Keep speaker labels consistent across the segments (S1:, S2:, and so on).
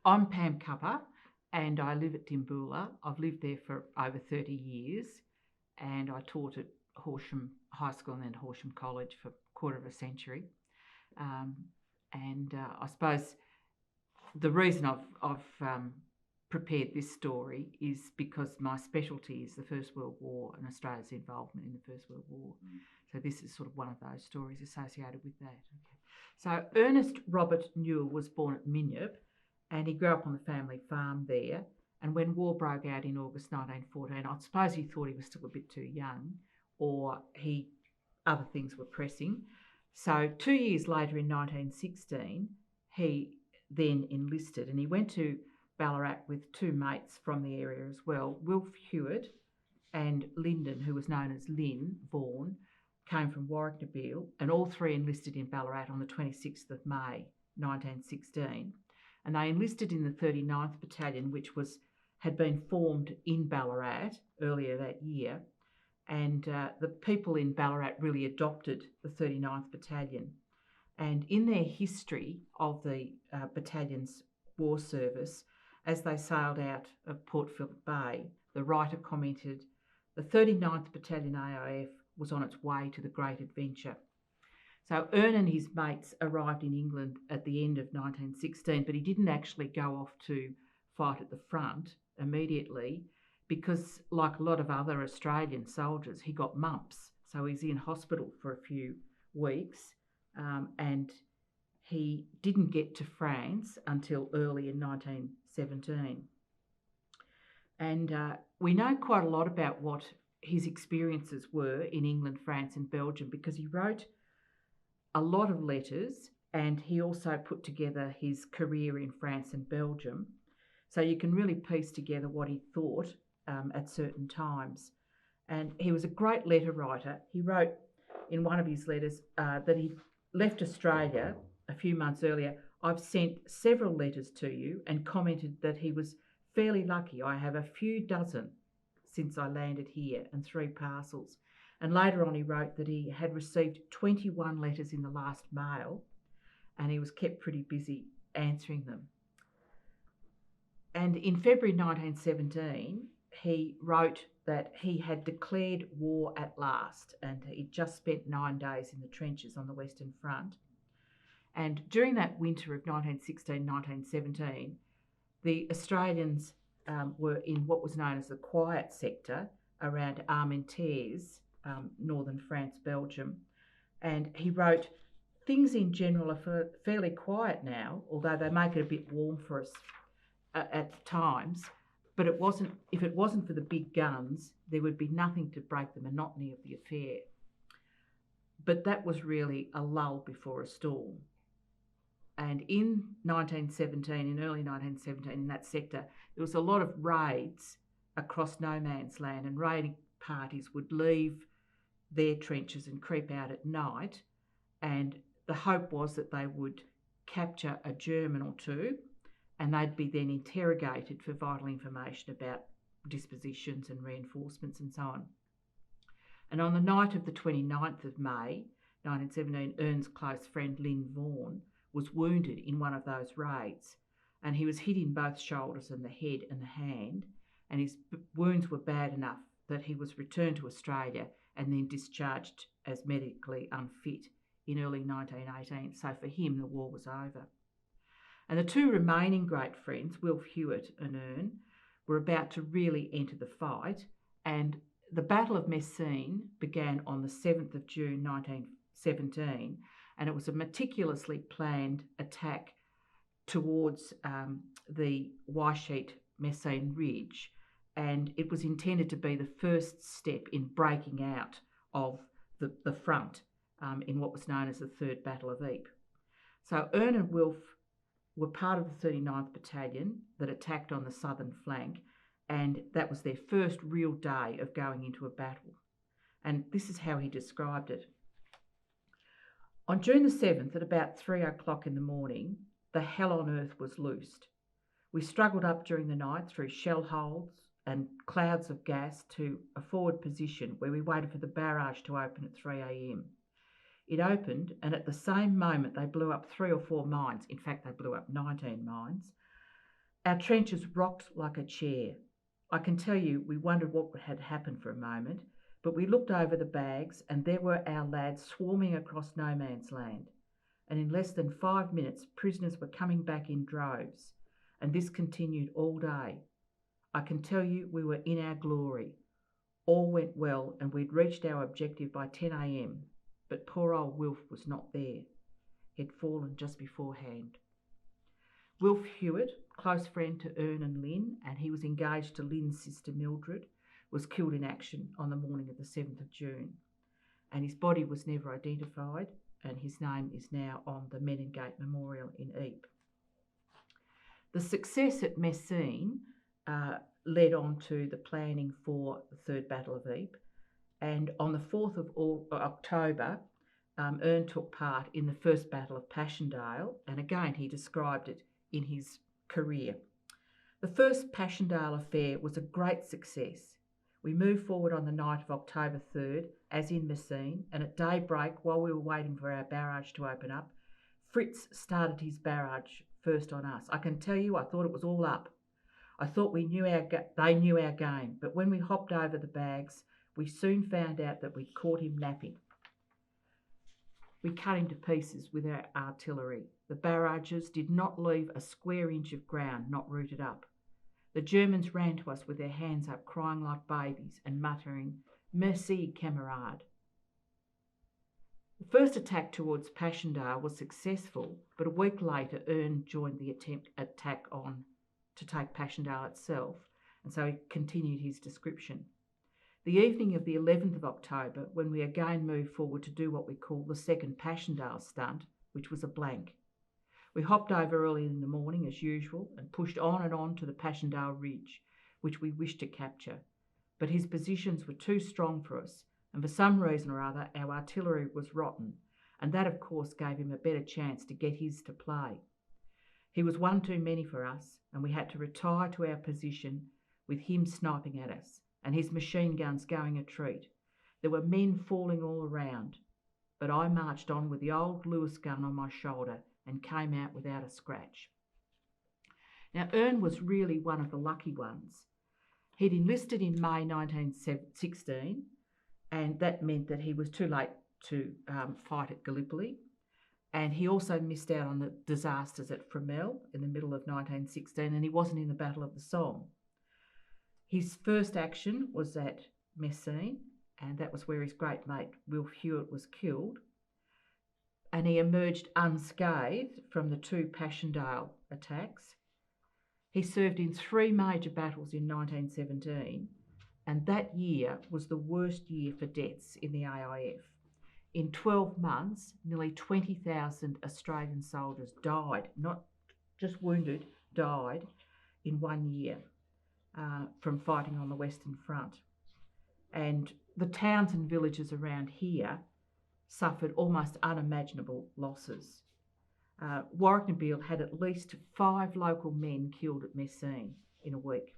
S1: I'm Pam Cupper and I live at Dimboola. I've lived there for over 30 years and I taught at Horsham High School and then Horsham College for a quarter of a century. I suppose the reason I've prepared this story is because my specialty is the First World War and Australia's involvement in the First World War. So this is sort of one of those stories associated with that. Okay. So Ernest Robert Newell was born at Minyip and he grew up on the family farm there. And when war broke out in August 1914, I suppose he thought he was still a bit too young or other things were pressing. So 2 years later in 1916, he then enlisted and he went to Ballarat with two mates from the area as well. Wilf Hewitt and Lyndon, who was known as Lynn Vaughan, came from Warwick-Nabil, and all three enlisted in Ballarat on the 26th of May 1916. And they enlisted in the 39th Battalion, which had been formed in Ballarat earlier that year. And the people in Ballarat really adopted the 39th Battalion. And in their history of the battalion's war service, as they sailed out of Port Phillip Bay, the writer commented, "The 39th Battalion AIF was on its way to the great adventure." So Ern and his mates arrived in England at the end of 1916, but he didn't actually go off to fight at the front immediately because, like a lot of other Australian soldiers, he got mumps. So he's in hospital for a few weeks and he didn't get to France until early in 1917. And we know quite a lot about what his experiences were in England, France and Belgium because he wrote a lot of letters and he also put together his career in France and Belgium. So you can really piece together what he thought at certain times. And he was a great letter writer. He wrote in one of his letters that he left Australia a few months earlier. "I've sent several letters to you," and commented that he was fairly lucky. "I have a few dozen since I landed here and 3 parcels." And later on he wrote that he had received 21 letters in the last mail and he was kept pretty busy answering them. And in February 1917, he wrote that he had declared war at last and he'd just spent 9 days in the trenches on the Western Front. And during that winter of 1916-1917, the Australians were in what was known as the quiet sector around Armentières, northern France, Belgium. And he wrote, "Things in general are fairly quiet now, although they make it a bit warm for us at times. But if it wasn't for the big guns, there would be nothing to break the monotony of the affair." But that was really a lull before a storm. And in 1917, in early 1917, in that sector, there was a lot of raids across no man's land, and raiding parties would leave their trenches and creep out at night. And the hope was that they would capture a German or two, and they'd be then interrogated for vital information about dispositions and reinforcements and so on. And on the night of the 29th of May, 1917, Ern's close friend Lynn Vaughan was wounded in one of those raids, and he was hit in both shoulders and the head and the hand, and his wounds were bad enough that he was returned to Australia and then discharged as medically unfit in early 1918. So for him, the war was over. And the two remaining great friends, Wilf Hewitt and Ern, were about to really enter the fight, and the Battle of Messine began on the 7th of June 1917, and it was a meticulously planned attack towards the Wyesheet Messine Ridge, and it was intended to be the first step in breaking out of the front in what was known as the Third Battle of Ypres. So Ern and Wilf were part of the 39th Battalion that attacked on the southern flank, and that was their first real day of going into a battle. And this is how he described it. "On June the 7th, at about 3 o'clock in the morning, the hell on earth was loosed. We struggled up during the night through shell holes and clouds of gas to a forward position where we waited for the barrage to open at 3 a.m. It opened, and at the same moment they blew up 3 or 4 mines. In fact, they blew up 19 mines. Our trenches rocked like a chair. I can tell you we wondered what had happened for a moment, but we looked over the bags and there were our lads swarming across no man's land. And in less than 5 minutes, prisoners were coming back in droves, and this continued all day. I can tell you we were in our glory. All went well and we'd reached our objective by 10 a.m, but poor old Wilf was not there. He'd fallen just beforehand. Wilf Hewitt, close friend to Ern and Lynn, and he was engaged to Lynn's sister Mildred, was killed in action on the morning of the 7th of June, and his body was never identified, and his name is now on the Meningate Memorial in Ypres. The success at Messine led on to the planning for the Third Battle of Ypres, and on the 4th of October, Ern took part in the First Battle of Passchendaele, and again he described it in his career. The first Passchendaele affair was a great success. We moved forward on the night of October 3rd, as in Messine, and at daybreak, while we were waiting for our barrage to open up, Fritz started his barrage first on us. I can tell you, I thought it was all up. I thought they knew our game, but when we hopped over the bags, we soon found out that we'd caught him napping. We cut him to pieces with our artillery. The barrages did not leave a square inch of ground not rooted up. The Germans ran to us with their hands up, crying like babies and muttering, "Merci, camarade." The first attack towards Passchendaele was successful, but a week later Ern joined the attack on to take Passchendaele itself, and so he continued his description. The evening of the 11th of October, when we again moved forward to do what we call the second Passchendaele stunt, which was a blank. We hopped over early in the morning as usual and pushed on and on to the Passchendaele Ridge, which we wished to capture, but his positions were too strong for us, and for some reason or other our artillery was rotten, and that of course gave him a better chance to get his to play. He was one too many for us, and we had to retire to our position with him sniping at us and his machine guns going a treat. There were men falling all around, but I marched on with the old Lewis gun on my shoulder and came out without a scratch. Now, Ern was really one of the lucky ones. He'd enlisted in May 1916, and that meant that he was too late to fight at Gallipoli, and he also missed out on the disasters at Fromelles in the middle of 1916, and he wasn't in the Battle of the Somme. His first action was at Messine, and that was where his great mate Wilf Hewitt was killed, and he emerged unscathed from the two Passchendaele attacks. He served in 3 major battles in 1917, and that year was the worst year for deaths in the AIF. In 12 months, nearly 20,000 Australian soldiers died, not just wounded, died in 1 year from fighting on the Western Front. And the towns and villages around here suffered almost unimaginable losses. Warwick had at least 5 local men killed at Messine in a week,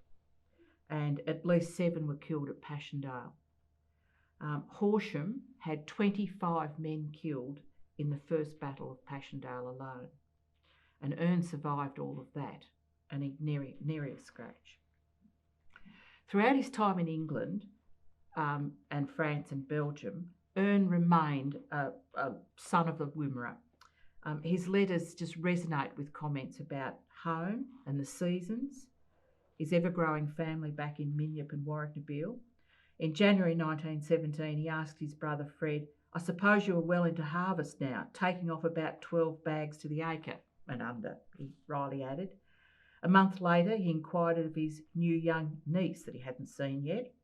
S1: and at least 7 were killed at Passchendaele. Horsham had 25 men killed in the first Battle of Passchendaele alone, and Ern survived all of that, and he nary a scratch. Throughout his time in England and France and Belgium, Ern remained a son of the Wimmera. His letters just resonate with comments about home and the seasons, his ever-growing family back in Minyip and Warwick. In January 1917, he asked his brother Fred, "I suppose you are well into harvest now, taking off about 12 bags to the acre and under," he wryly added. A month later, he inquired of his new young niece that he hadn't seen yet.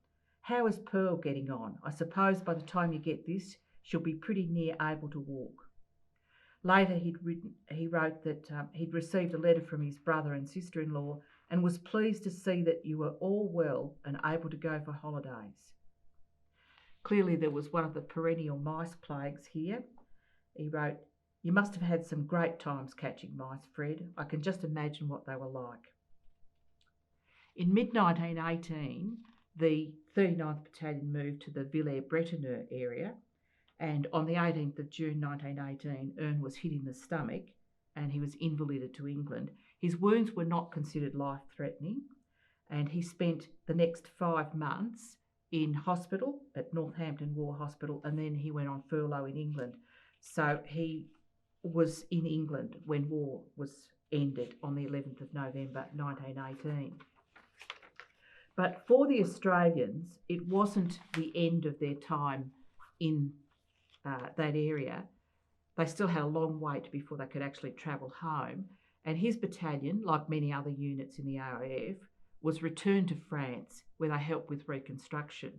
S1: "How is Pearl getting on? I suppose by the time you get this, she'll be pretty near able to walk." Later, he wrote that he'd received a letter from his brother and sister-in-law and was pleased to see that you were all well and able to go for holidays. Clearly, there was one of the perennial mice plagues here. He wrote, "You must have had some great times catching mice, Fred. I can just imagine what they were like." In mid-1918, the 39th Battalion moved to the Villers-Bretonneux area, and on the 18th of June 1918, Ern was hit in the stomach and he was invalided to England. His wounds were not considered life-threatening, and he spent the next 5 months in hospital at Northampton War Hospital, and then he went on furlough in England. So he was in England when war was ended on the 11th of November 1918. But for the Australians, it wasn't the end of their time in that area. They still had a long wait before they could actually travel home. And his battalion, like many other units in the RAF, was returned to France, where they helped with reconstruction.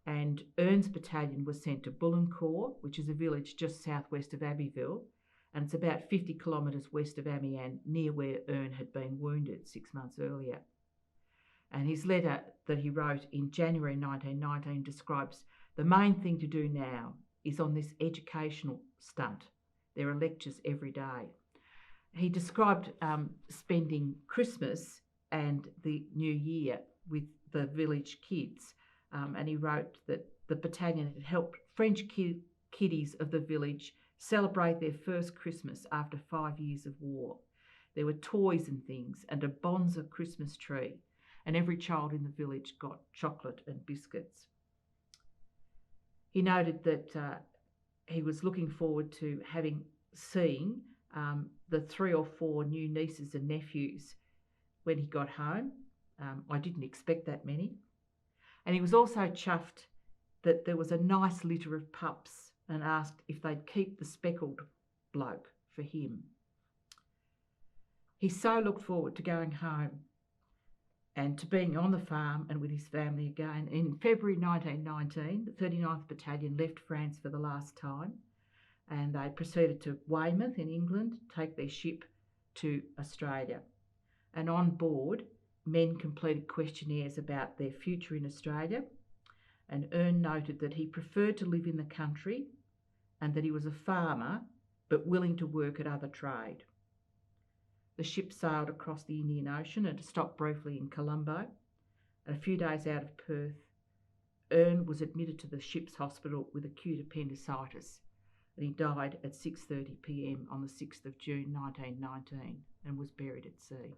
S1: And Ern's battalion was sent to Bullecourt, which is a village just southwest of Abbeville, and it's about 50 kilometres west of Amiens, near where Ern had been wounded 6 months earlier. And his letter that he wrote in January 1919 describes the main thing to do now is on this educational stunt. There are lectures every day. He described spending Christmas and the New Year with the village kids, and he wrote that the battalion had helped French kiddies of the village celebrate their first Christmas after 5 years of war. There were toys and things and a bonza Christmas tree, and every child in the village got chocolate and biscuits. He noted that he was looking forward to seeing the 3 or 4 new nieces and nephews when he got home. I didn't expect that many. And he was also chuffed that there was a nice litter of pups, and asked if they'd keep the speckled bloke for him. He so looked forward to going home and to being on the farm and with his family again. In February 1919, the 39th Battalion left France for the last time, and they proceeded to Weymouth in England, take their ship to Australia. And on board, men completed questionnaires about their future in Australia, and Ern noted that he preferred to live in the country and that he was a farmer but willing to work at other trade. The ship sailed across the Indian Ocean and stopped briefly in Colombo. And a few days out of Perth, Ern was admitted to the ship's hospital with acute appendicitis, and he died at 6:30 p.m. on the 6th of June 1919 and was buried at sea.